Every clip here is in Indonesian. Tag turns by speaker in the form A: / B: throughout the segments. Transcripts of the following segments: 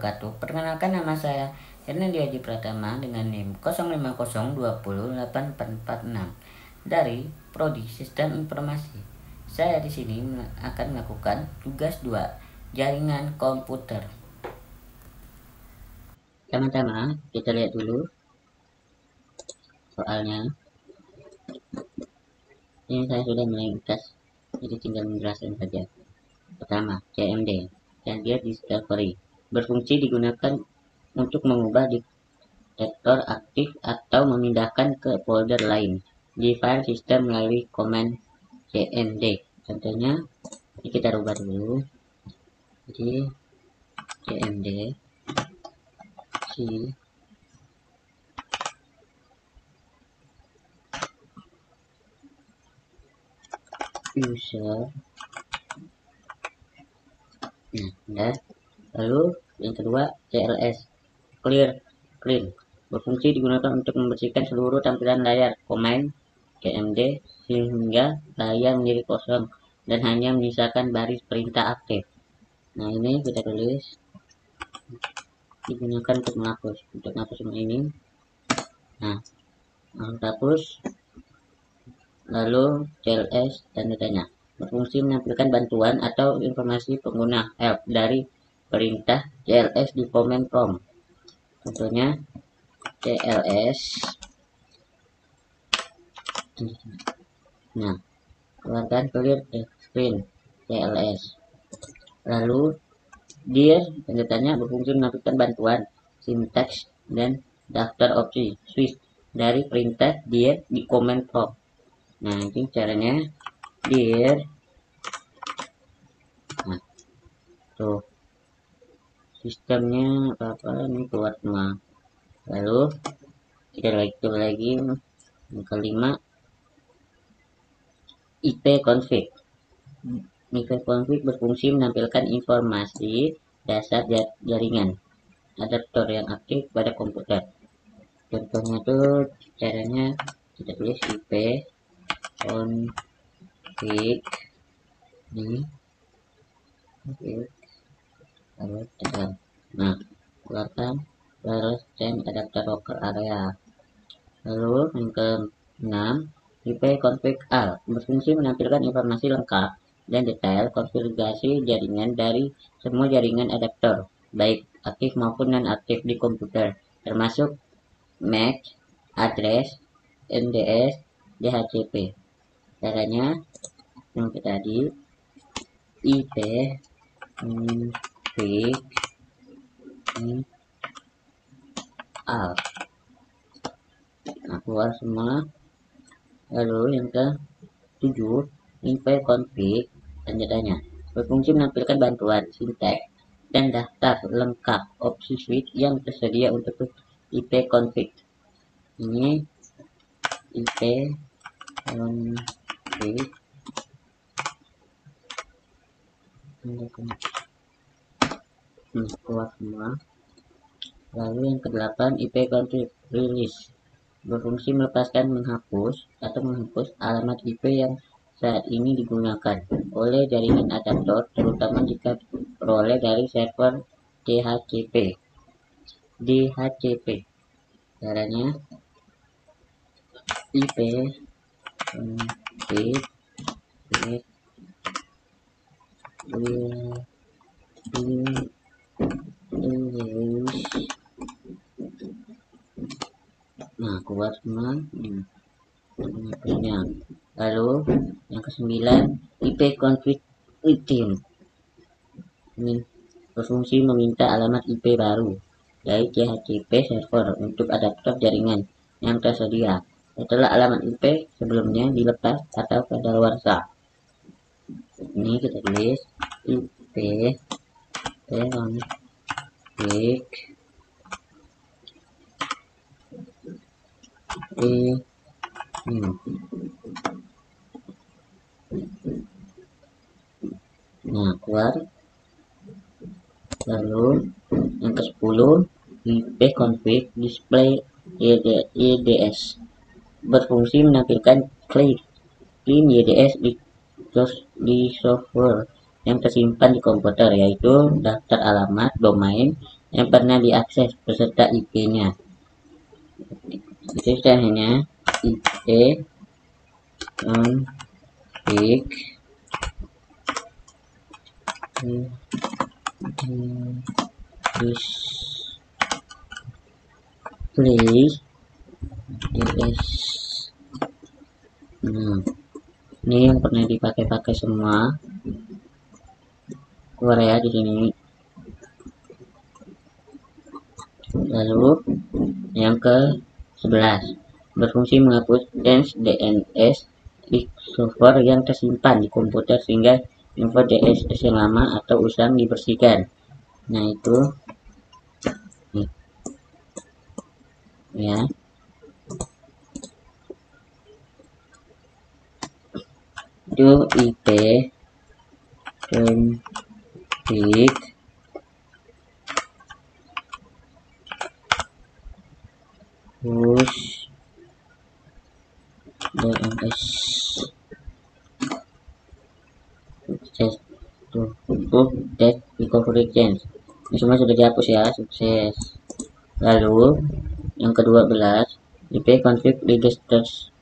A: wabarakatuh. Perkenalkan, nama saya Hernandia Haji Pratama dengan NIM 0502084446 dari Prodi Sistem Informasi. Saya di sini akan melakukan tugas 2, jaringan komputer. Pertama-tama kita lihat dulu soalnya. Ini saya sudah meringkas, jadi tinggal menjelaskan saja. Pertama, CMD, Change Discovery, berfungsi digunakan untuk mengubah detektor aktif atau memindahkan ke folder lain di file sistem melalui command cmd. Contohnya, ini kita rubah dulu. Jadi cmd si user. Nah, lalu yang kedua, cls, clean, berfungsi digunakan untuk membersihkan seluruh tampilan layar command cmd sehingga layar menjadi kosong dan hanya menyisakan baris perintah aktif. Nah, ini kita tulis digunakan untuk menghapus semua ini. Nah, hapus. Lalu cls tanda tanya, berfungsi menampilkan bantuan atau informasi pengguna help dari perintah cls di command prompt. Contohnya cls. Nah, keluarkan clear screen cls. Lalu dir tanda tanya, berfungsi menampilkan bantuan sintaks dan daftar opsi switch dari perintah dir di command prompt. Nah, ini caranya. Dir, nah tuh sistemnya apa ini keluar semua. Lalu kita coba lagi yang kelima, IP config. IP config berfungsi menampilkan informasi dasar jaringan adaptor yang aktif pada komputer. Contohnya tuh caranya kita tulis IP config ini. Nah, keluarkan virus change adapter local area. Lalu yang ke-6, IP config all, berfungsi menampilkan informasi lengkap dan detail konfigurasi jaringan dari semua jaringan adaptor, baik aktif maupun non aktif di komputer, termasuk MAC, address, NDS, DHCP. Caranya seperti tadi, IP config all. Nah, keluar semua. Lalu yang ke-7, IP config tanda tanya, berfungsi menampilkan bantuan sintaks dan daftar lengkap opsi switch yang tersedia untuk IP config. Ini IP config keluar semua. Lalu yang ke-8, IP config release, berfungsi melepaskan, menghapus alamat IP yang saat ini digunakan oleh jaringan adaptor, terutama jika diperoleh dari server DHCP. Caranya IP config nah, keluar semua. Lalu yang ke-9, IP config item, ini berfungsi meminta alamat IP baru dari DHCP server untuk adaptor jaringan yang tersedia setelah alamat IP sebelumnya dilepas atau kadaluarsa. Ini kita tulis IP config nah, keluar. Lalu yang ke-10, IP config display EDS, berfungsi menampilkan clean EDS di software yang tersimpan di komputer, yaitu daftar alamat, domain, yang pernah diakses beserta IP-nya. Itu hanya IP config display ds. Nah, ini yang pernah dipakai semua. Keluar ya di sini. Lalu yang ke 11, berfungsi menghapus change DNS di server yang tersimpan di komputer sehingga info DNS yang lama atau usang dibersihkan. Nah, itu ya. Itu IP config push DNS sukses tuh that recovery change. Ini semua sudah dihapus ya, sukses. Lalu yang ke-12, IP config registers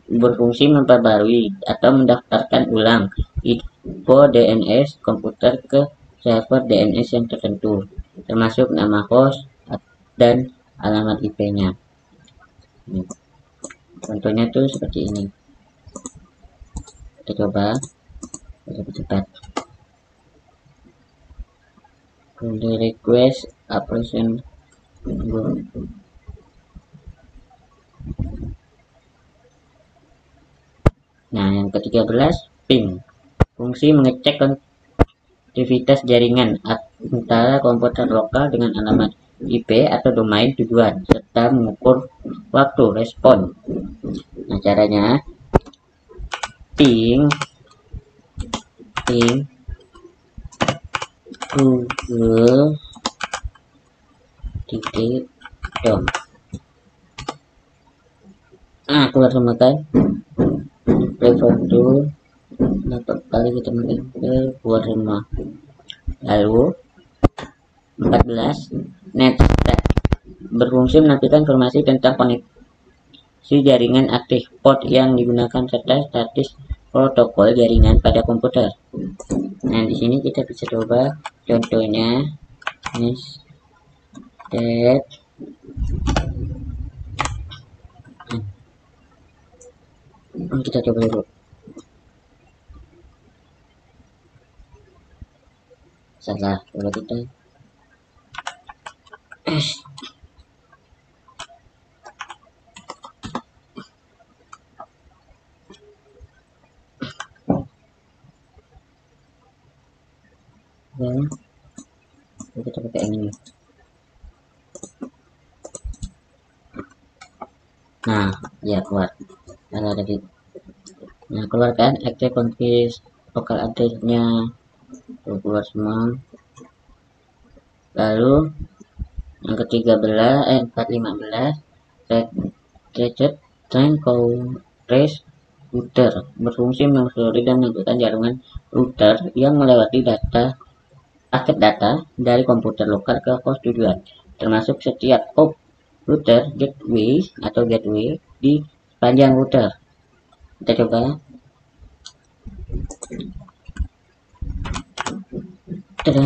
A: berfungsi memperbarui atau mendaftarkan ulang info DNS komputer ke server DNS yang tertentu, termasuk nama host dan alamat IP-nya. Contohnya tuh seperti ini. Kita coba lebih cepat. The request operation. Nah, yang ke-13, ping. Fungsi mengecek konektivitas jaringan antara komputer lokal dengan alamat IP atau domain tujuan, serta mengukur waktu respon. Nah, caranya ping google.com. Keluar semua kan. Prefer to dapat kali kita mungkin keluar semua. Lalu 14, netstat berfungsi menampilkan informasi tentang koneksi jaringan aktif, port yang digunakan serta status protokol jaringan pada komputer. Nah, di sini kita bisa coba contohnya netstat. Kita coba dulu. Salah, coba kita kita pakai yang ini. Nah, ya keluar. Kalau ada di, nah keluar kan active config local address-nya keluar semua. Lalu yang ke-13 415 Traced Train Coverage Router berfungsi menelusuri dan menentukan jaringan router yang melewati paket data dari komputer lokal ke host tujuan, termasuk setiap hop router gateway atau gateway di sepanjang router. Kita coba. Kita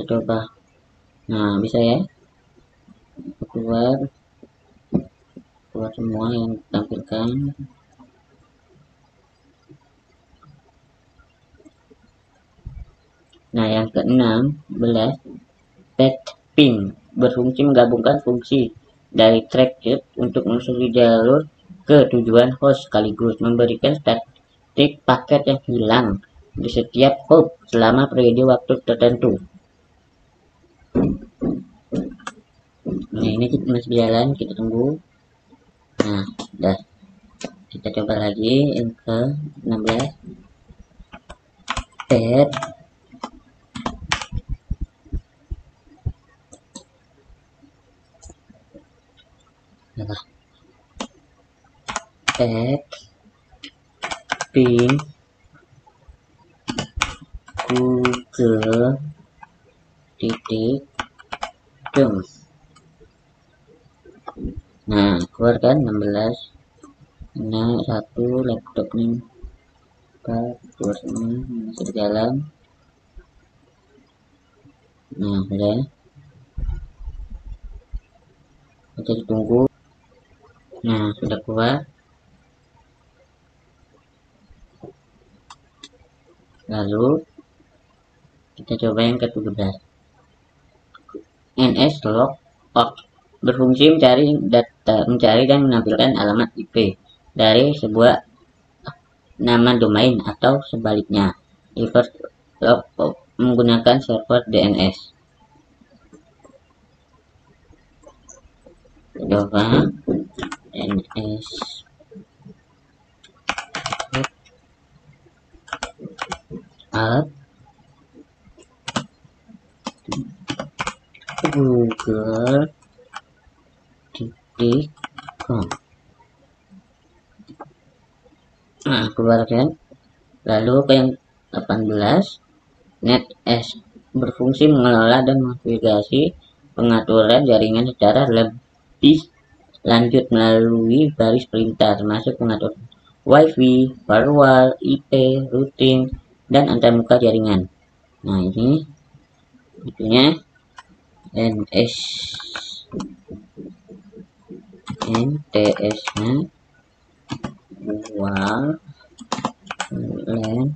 A: coba. Nah, bisa ya, keluar semua yang ditampilkan. Nah, yang ke-16 ping berfungsi menggabungkan fungsi dari tracked untuk menelusuri jalur ke tujuan host sekaligus memberikan statistik paket yang hilang di setiap hop selama periode waktu tertentu. Nah, ini masih berjalan, kita tunggu. Nah, udah. Kita coba lagi yang ke-16. Nah, add ping Google titik com. Nah, keluar kan 16. Nah, satu laptop nih. Keluar semua, masih di dalam. Nah, sudah. Kita tunggu. Nah, sudah keluar. Lalu kita coba yang ke-17. NS log out berfungsi mencari dan menampilkan alamat IP dari sebuah nama domain atau sebaliknya. Reverse log menggunakan server DNS. Coba DNS alt google.com. Nah, keluarkan. Lalu ke yang 18, NetEase berfungsi mengelola dan menavigasi pengaturan jaringan secara lebih lanjut melalui baris perintah, termasuk pengaturan WiFi, firewall, IP, routing, dan antarmuka jaringan. Nah, ini itunya NTS-nya dual LAN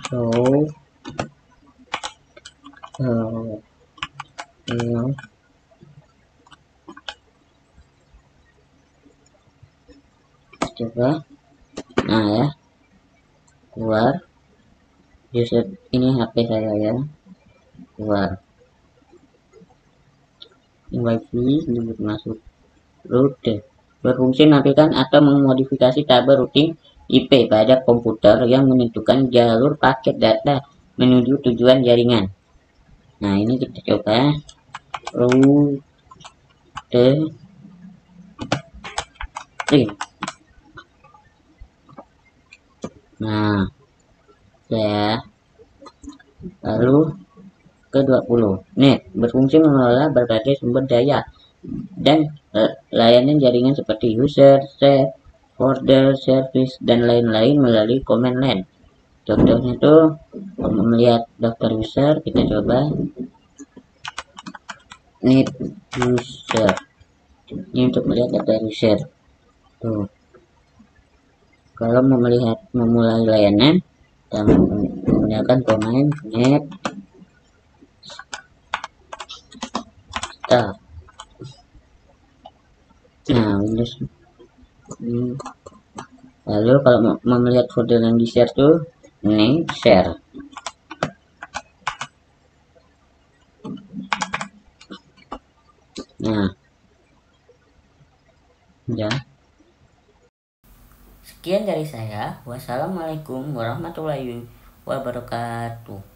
A: show coba. Nah ya, keluar user ini HP saya ya, keluar WiFi ini masuk router berfungsi menampilkan atau memodifikasi tabel routing IP pada komputer yang menentukan jalur paket data menuju tujuan jaringan. Nah, ini kita coba routing. Nah, ya. Lalu ke-20, net berfungsi mengelola berbagai sumber daya dan layanan jaringan seperti user, set, folder, service, dan lain-lain melalui command line. Contohnya tuh, untuk melihat daftar user, kita coba net user. Ini untuk melihat daftar user. Tuh. Kalau mau melihat memulai layanan, kita menggunakan command net start. Nah, Windows. Lalu kalau mau melihat folder yang di share tuh, ini share. Nah, ya. Sekian dari saya. Wassalamualaikum warahmatullahi wabarakatuh.